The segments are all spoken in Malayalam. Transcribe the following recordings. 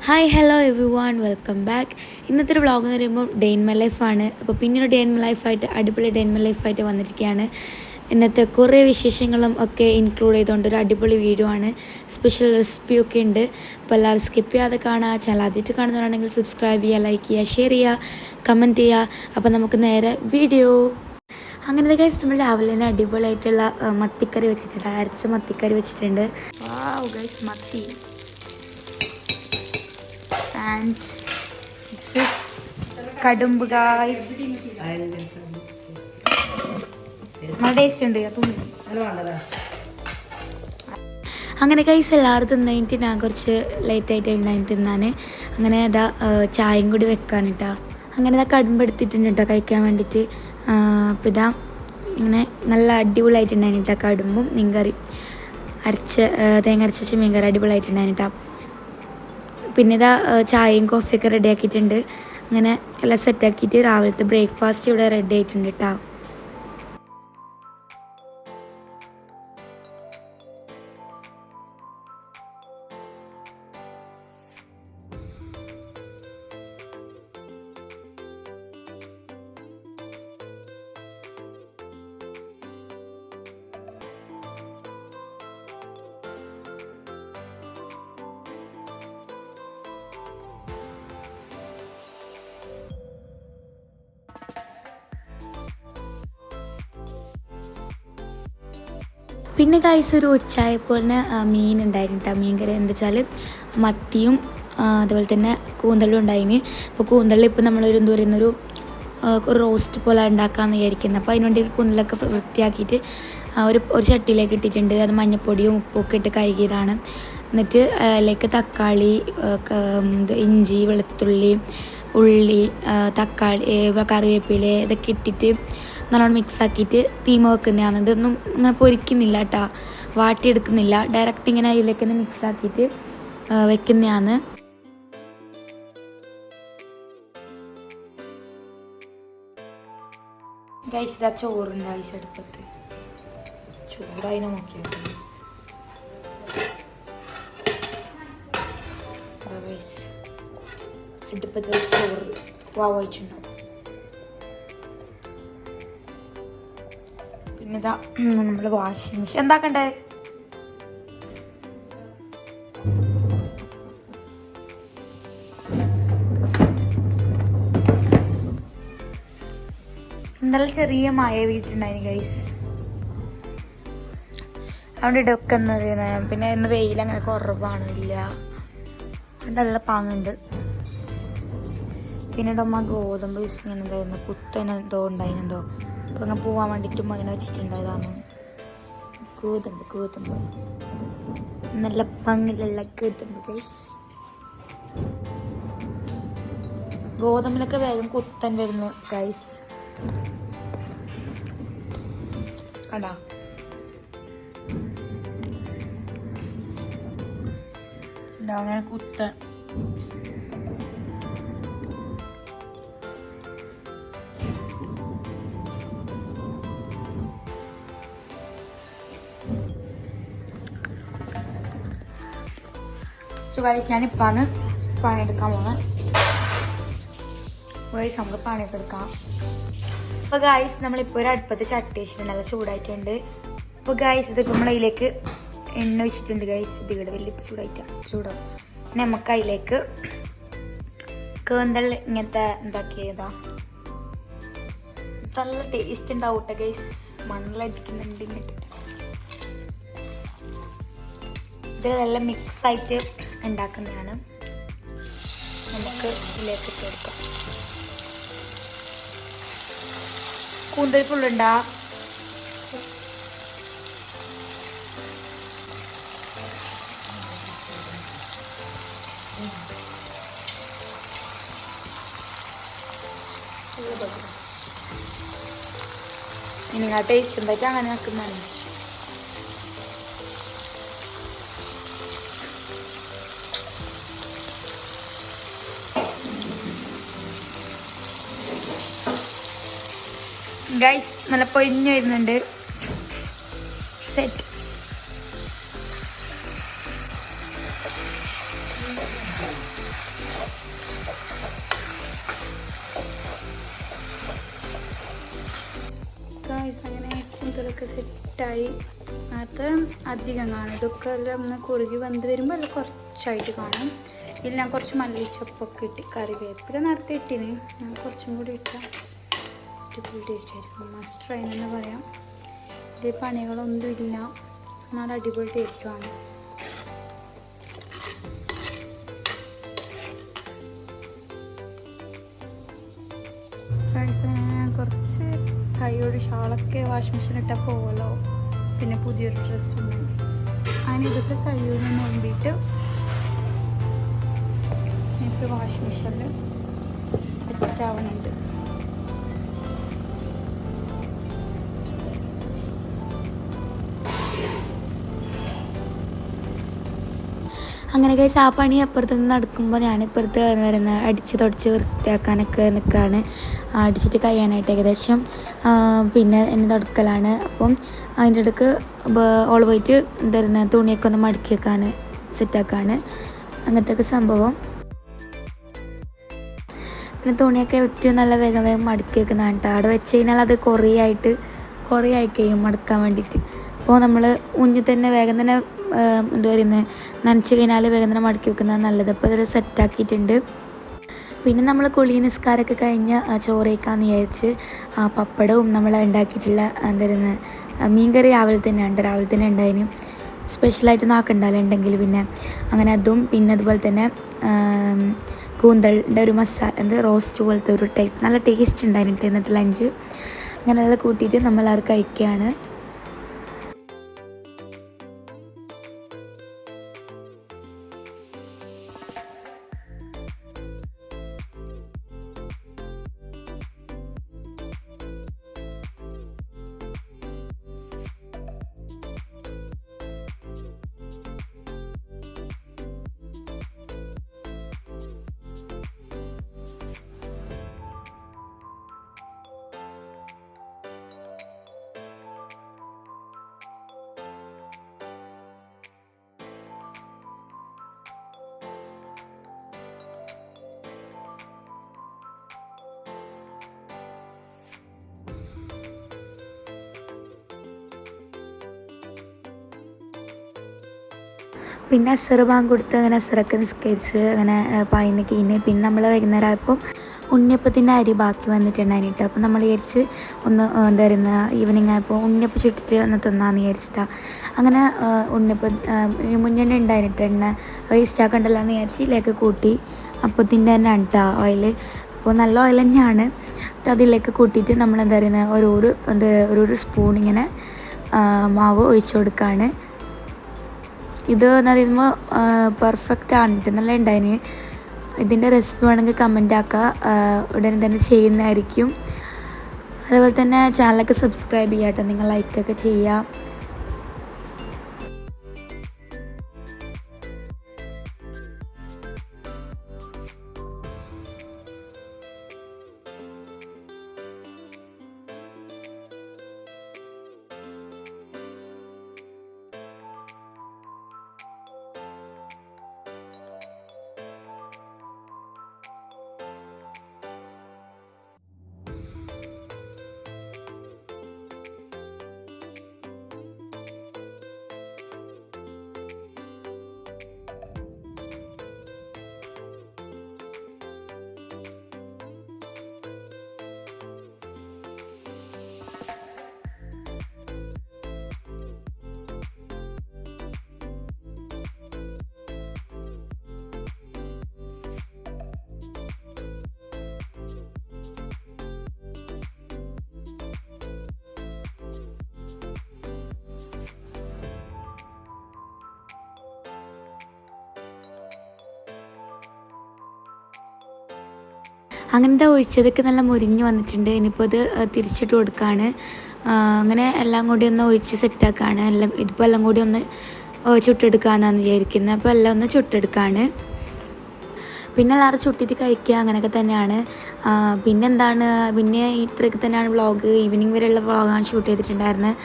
Hi hello every one welcome back. ഇന്നത്തെ ഒരു വ്ളോഗ് എന്ന് പറയുമ്പോൾ ഡേ ഇൻ മൈ ലൈഫാണ്. അപ്പോൾ പിന്നൊരു ഡേ ഇൻ മൈ ലൈഫായിട്ട് അടിപൊളി ഡേ ഇൻ മൈ ലൈഫായിട്ട് വന്നിരിക്കുകയാണ്. ഇന്നത്തെ കുറേ വിശേഷങ്ങളും ഒക്കെ ഇൻക്ലൂഡ് ചെയ്തുകൊണ്ട് ഒരു അടിപൊളി വീഡിയോ ആണ്. സ്പെഷ്യൽ റെസിപ്പിയൊക്കെ ഉണ്ട്. അപ്പോൾ എല്ലാവരും സ്കിപ്പ് ചെയ്യാതെ കാണുക. ചാനൽ ആദ്യമായിട്ട് കാണുന്നവരാണെങ്കിൽ സബ്സ്ക്രൈബ് ചെയ്യുക, ലൈക്ക് ചെയ്യുക, ഷെയർ ചെയ്യുക, കമൻറ്റ് ചെയ്യുക. അപ്പോൾ നമുക്ക് നേരെ വീഡിയോ. അങ്ങനെ കഴിച്ച് നമ്മൾ രാവിലെ തന്നെ അടിപൊളിയായിട്ടുള്ള മത്തിക്കറി വെച്ചിട്ടുണ്ട്. അരച്ച മത്തിക്കറി വെച്ചിട്ടുണ്ട്. വാവ് ഗൈസ്, മത്തി. And this is kadumbu guys. നല്ല ടേസ്റ്റ് ഉണ്ട്. അങ്ങനെ ഗൈസ് എല്ലാവരും തിന്നിട്ട് ഞാൻ കുറച്ച് ലേറ്റായിട്ട് ഉണ്ടായി തിന്നാൻ. അങ്ങനെ അതാ ചായയും കൂടി വെക്കാൻ കേട്ടോ. അങ്ങനെ ഇതാ കടുമ്പ് എടുത്തിട്ടുണ്ട് കേട്ടോ കഴിക്കാൻ വേണ്ടിയിട്ട്. അപ്പോൾ ഇതാ ഇങ്ങനെ നല്ല അടിപൊളിയായിട്ടുണ്ടായിരുന്നു കേട്ടോ. കടുമ്പും മീൻകറി തേങ്ങ അരച്ച മീൻകറി അടിപൊളിയായിട്ടുണ്ടായിരുന്നു കേട്ടോ. പിന്നെ ഇതാ ചായയും കോഫിയൊക്കെ റെഡി ആക്കിയിട്ടുണ്ട്. അങ്ങനെ എല്ലാം സെറ്റാക്കിയിട്ട് രാവിലത്തെ ബ്രേക്ക്ഫാസ്റ്റ് ഇവിടെ റെഡി ആയിട്ടുണ്ട് കേട്ടോ. പിന്നെ കഴിച്ച ഒരു ഉച്ചയായപ്പോൾ തന്നെ മീൻ ഉണ്ടായിരുന്നു കേട്ടോ. മീൻ കറി എന്താ വെച്ചാൽ മത്തിയും അതുപോലെ തന്നെ കൂന്തളും ഉണ്ടായിന്. അപ്പോൾ കൂന്തളിൽ ഇപ്പോൾ നമ്മളൊരു എന്താ പറയുന്നൊരു റോസ്റ്റ് പോലെ ഉണ്ടാക്കാമെന്ന് വിചാരിക്കുന്നത്. അപ്പോൾ അതിനുവേണ്ടി കൂന്തലൊക്കെ വൃത്തിയാക്കിയിട്ട് ഒരു ചട്ടിയിലേക്ക് ഇട്ടിട്ടുണ്ട്. അത് മഞ്ഞൾപ്പൊടിയും ഉപ്പൊക്കെ ഇട്ട് കഴുകിയതാണ്. എന്നിട്ട് അതിലേക്ക് തക്കാളി, ഇഞ്ചി, വെളുത്തുള്ളി, ഉള്ളി, തക്കാളി, കറിവേപ്പില ഇതൊക്കെ ഇട്ടിട്ട് നല്ലോണം മിക്സാക്കിയിട്ട് തീമ വെക്കുന്നതാണ്. ഇതൊന്നും ഇങ്ങനെ പൊരിക്കുന്നില്ല കേട്ടോ, വാട്ടിയെടുക്കുന്നില്ല. ഡയറക്റ്റ് ഇങ്ങനെ അതിലേക്ക് തന്നെ മിക്സാക്കിയിട്ട് വെക്കുന്നതാണ്. കഴിച്ചതാ ചോറുണ്ട് കഴിച്ചെടുത്തിട്ട് ചൂടായിനെ നോക്കിയാൽ അടുപ്പത്ത് ചോറ് വായിച്ചുണ്ടാവും. പിന്നെ ഇതാ നമ്മൾ വാഷിംഗ് മെഷീൻ എന്താക്കണ്ടേ. ഇന്നലെ ചെറിയ മഴ വീട്ടുണ്ടായിരുന്നു ഗൈസ്, അതുകൊണ്ട് ഇടൊക്കെ എന്ന് പറയുന്നത്. പിന്നെ ഇന്ന് വെയിൽ അങ്ങനെ കുറവാണ്, ഇല്ല, നല്ല പാങ്ങുണ്ട്. പിന്നെ അമ്മ ഗോതമ്പ് ഇങ്ങനെ എന്തായിരുന്നു കുത്തനെന്തോ ഉണ്ടായിരുന്നെന്തോ, അപ്പോൾ അങ്ങനെ പോവാൻ വേണ്ടിയിട്ടും അങ്ങനെ വെച്ചിട്ടുണ്ടായതാണ്. ഗോതമ്പ് നല്ല പങ്ങിലുള്ള ഗോതമ്പ് ഗൈസ്. ഗോതമ്പിലൊക്കെ വേഗം കുത്തൻ വരുന്നു ഗൈസ്, കണ്ടാ. എന്താ അങ്ങനെ കുത്തൻ. സോ ഗൈസ്, ഞാനിപ്പാണ് പണിയെടുക്കാൻ പോകുന്നത്. ഗൈസ് നമുക്ക് പണിയൊക്കെ എടുക്കാം. അപ്പോൾ ഗൈസ് നമ്മളിപ്പോൾ ഒരു അടുപ്പത്ത് ചട്ടി വെച്ചിട്ടുണ്ട്, നല്ല ചൂടായിട്ടുണ്ട്. അപ്പോൾ ഗൈസ് ഇതിപ്പോൾ നമ്മളതിലേക്ക് എണ്ണ വെച്ചിട്ടുണ്ട് ഗൈസ്. ഇതിവിടെ വലിയ ചൂടാവും. പിന്നെ നമുക്ക് അതിലേക്ക് കൂന്തൽ ഇങ്ങനത്തെ എന്താക്കിയതാ, നല്ല ടേസ്റ്റ് ഉണ്ടാവും കേട്ടോ ഗൈസ്. മണ്ണിലടിക്കുന്നുണ്ട് ഇങ്ങോട്ട്. ഇതെല്ലാം മിക്സായിട്ട് ഉണ്ടാക്കുന്നതാണ്. നമുക്ക് ഇതിലേക്ക് ഇട്ട് കൊടുക്കാം. കൂന്തൽ ഫുള്ളുണ്ടാ. നിങ്ങൾ ടേസ്റ്റ് എന്തായിട്ട് അങ്ങനെ വെക്കുന്നതാണ്. ഗൈസ് നല്ല പൊരിഞ്ഞു വരുന്നുണ്ട്. സെറ്റ്. അങ്ങനെ കൂന്തലൊക്കെ സെറ്റായി. അത് അധികം കാണും. ഇതൊക്കെ എല്ലാം ഒന്ന് കുറുകി വന്ന് വരുമ്പോൾ എല്ലാം കുറച്ചായിട്ട് കാണും. ഇതിൽ ഞാൻ കുറച്ച് മല്ലിച്ചപ്പൊക്കെ ഇട്ട് കറിവേപ്പില നടത്തി ഇട്ടിന്. ഞാൻ കുറച്ചും കൂടി ഇട്ടാൽ അടിപൊളി ടേസ്റ്റ് ആയിരിക്കും. മസ്റ്റ് ട്രൈ എന്ന് പറയാം. ഇത് പണികളൊന്നും ഇല്ല, നല്ല അടിപൊളി ടേസ്റ്റുമാണ്. കുറച്ച് കൈയോട് ഷാളൊക്കെ വാഷിംഗ് മെഷീൻ ഇട്ടാൽ പോവല്ലോ. പിന്നെ പുതിയൊരു ഡ്രസ്സുണ്ട്, അങ്ങനെ ഇതൊക്കെ കൈയോട് നോമ്പിയിട്ട് എനിക്ക് വാഷിംഗ് മെഷീനിൽ സെറ്റ് ആവുന്നുണ്ട്. അങ്ങനെ കഴിച്ച് ആ പണി അപ്പുറത്ത് നിന്ന് നടക്കുമ്പോൾ ഞാനിപ്പുറത്ത് വരുന്ന അടിച്ച് തുടച്ച് വൃത്തിയാക്കാനൊക്കെ നിൽക്കുകയാണ്. അടിച്ചിട്ട് കഴിയാനായിട്ട് ഏകദേശം പിന്നെ എന്നെ തുടക്കലാണ്. അപ്പം അതിൻ്റെ ഇടയ്ക്ക് ഓൾ പോയിട്ട് എന്തായിരുന്ന തുണിയൊക്കെ ഒന്ന് മടക്കി വെക്കാൻ സെറ്റാക്കാണ്. അങ്ങനത്തെ ഒക്കെ സംഭവം. പിന്നെ തുണിയൊക്കെ ഏറ്റവും നല്ല വേഗം വേഗം മടക്കി വെക്കുന്നതാണ് കേട്ടോ. അവിടെ വെച്ച് കഴിഞ്ഞാൽ അത് കുറേ ആയി കഴിയും മടക്കാൻ വേണ്ടിയിട്ട്. അപ്പോൾ നമ്മൾ ഉഞ്ഞി തന്നെ വേഗം തന്നെ എന്താ പറയുന്നത് നനച്ച് കഴിഞ്ഞാൽ വേഗം തന്നെ മടക്കി വെക്കുന്നതാണ് നല്ലത്. അപ്പോൾ അതൊരു സെറ്റാക്കിയിട്ടുണ്ട്. പിന്നെ നമ്മൾ കുളി നിസ്കാരമൊക്കെ കഴിഞ്ഞ് ചോറ് കഴിക്കാമെന്ന് വിചാരിച്ച് പപ്പടവും നമ്മൾ ഉണ്ടാക്കിയിട്ടുള്ള എന്താ പറയുന്നത് മീൻകറി രാവിലെ തന്നെ ഉണ്ടായിന്. സ്പെഷ്യലായിട്ട് ആക്കണ്ടല്ലോ ഉണ്ടെങ്കിൽ പിന്നെ അങ്ങനെ അതും, പിന്നെ അതുപോലെ തന്നെ കൂന്തളിൻ്റെ ഒരു മസാല റോസ്റ്റ് പോലത്തെ ഒരു ടൈപ്പ് നല്ല ടേസ്റ്റ് ഉണ്ടായിട്ട് എന്നിട്ട് ലഞ്ച് അങ്ങനെയെല്ലാം കൂട്ടിയിട്ട് നമ്മളത് കഴിക്കുകയാണ്. പിന്നെ അസർ ബാങ്ക് കൊടുത്ത് അങ്ങനെ അസറൊക്കെ നിസ്കരിച്ച് അങ്ങനെ പായിന്ന് കഴിഞ്ഞ് പിന്നെ നമ്മൾ വൈകുന്നേരം ആയപ്പോൾ ഉണ്ണിയപ്പത്തിൻ്റെ അരി ബാക്കി വന്നിട്ടുണ്ടായിട്ട്. അപ്പോൾ നമ്മൾ വിചാരിച്ച് ഒന്ന് എന്താ പറയുക ഈവനിങ് ആയപ്പോൾ ഉണ്ണിയപ്പം ചുട്ടിട്ട് ഒന്ന് തിന്നാന്ന് വിചാരിച്ചിട്ടാണ്. അങ്ങനെ ഉണ്ണിയപ്പം മുന്നേ ഉണ്ടായിട്ട് എണ്ണ വേസ്റ്റ് ആക്കണ്ടല്ലോ എന്ന് വിചാരിച്ച് ഇതിലേക്ക് കൂട്ടി. അപ്പത്തിൻ്റെ തന്നെ കേട്ടോ ഓയിൽ. അപ്പോൾ നല്ല ഓയിൽ തന്നെയാണ്. അതിലേക്ക് കൂട്ടിയിട്ട് നമ്മൾ എന്താ പറയുന്നത് ഒരു സ്പൂൺ ഇങ്ങനെ മാവ് ഒഴിച്ചു കൊടുക്കുകയാണ്. ഇത് എന്ന് പറയുമ്പോൾ പെർഫെക്റ്റ് ആണ്, നല്ല ഉണ്ടായിന്. ഇതിൻ്റെ റെസിപ്പി വേണമെങ്കിൽ കമൻ്റ് ആക്കുക, ഉടനെ തന്നെ ചെയ്യുന്നതായിരിക്കും. അതുപോലെ തന്നെ ചാനലൊക്കെ സബ്സ്ക്രൈബ് ചെയ്യാം കേട്ടോ, നിങ്ങൾ ലൈക്കൊക്കെ ചെയ്യുക. അങ്ങനത്തെ ഒഴിച്ചതൊക്കെ നല്ല മുരിഞ്ഞ് വന്നിട്ടുണ്ട്. ഇനിയിപ്പോൾ ഇത് തിരിച്ചിട്ട് കൊടുക്കുകയാണ്. അങ്ങനെ എല്ലാം കൂടി ഒന്ന് ഒഴിച്ച് സെറ്റാക്കുകയാണ്. ഇതിപ്പോൾ എല്ലാം കൂടി ഒന്ന് ചുട്ടെടുക്കാമെന്നാണ് വിചാരിക്കുന്നത്. അപ്പോൾ എല്ലാം ഒന്ന് ചുട്ടെടുക്കുകയാണ്. പിന്നെ എല്ലാവരും ചുട്ടിട്ട് കഴിക്കുക, അങ്ങനെയൊക്കെ തന്നെയാണ്. പിന്നെ ഇത്രയൊക്കെ തന്നെയാണ് വ്ളോഗ്. ഈവനിങ് വരെയുള്ള വ്ളോഗാണ് ഷൂട്ട് ചെയ്തിട്ടുണ്ടായിരുന്നത്.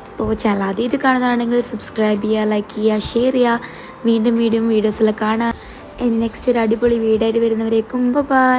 അപ്പോൾ ചാനൽ ആദ്യമായിട്ട് കാണുന്നതാണെങ്കിൽ സബ്സ്ക്രൈബ് ചെയ്യുക, ലൈക്ക് ചെയ്യുക, ഷെയർ ചെയ്യുക. വീണ്ടും വീഡിയോസിൽ കാണാം. ഇനി നെക്സ്റ്റ് ഒരു അടിപൊളി വീഡിയോ ആയിട്ട് വരുന്നവരേക്കും ബൈ.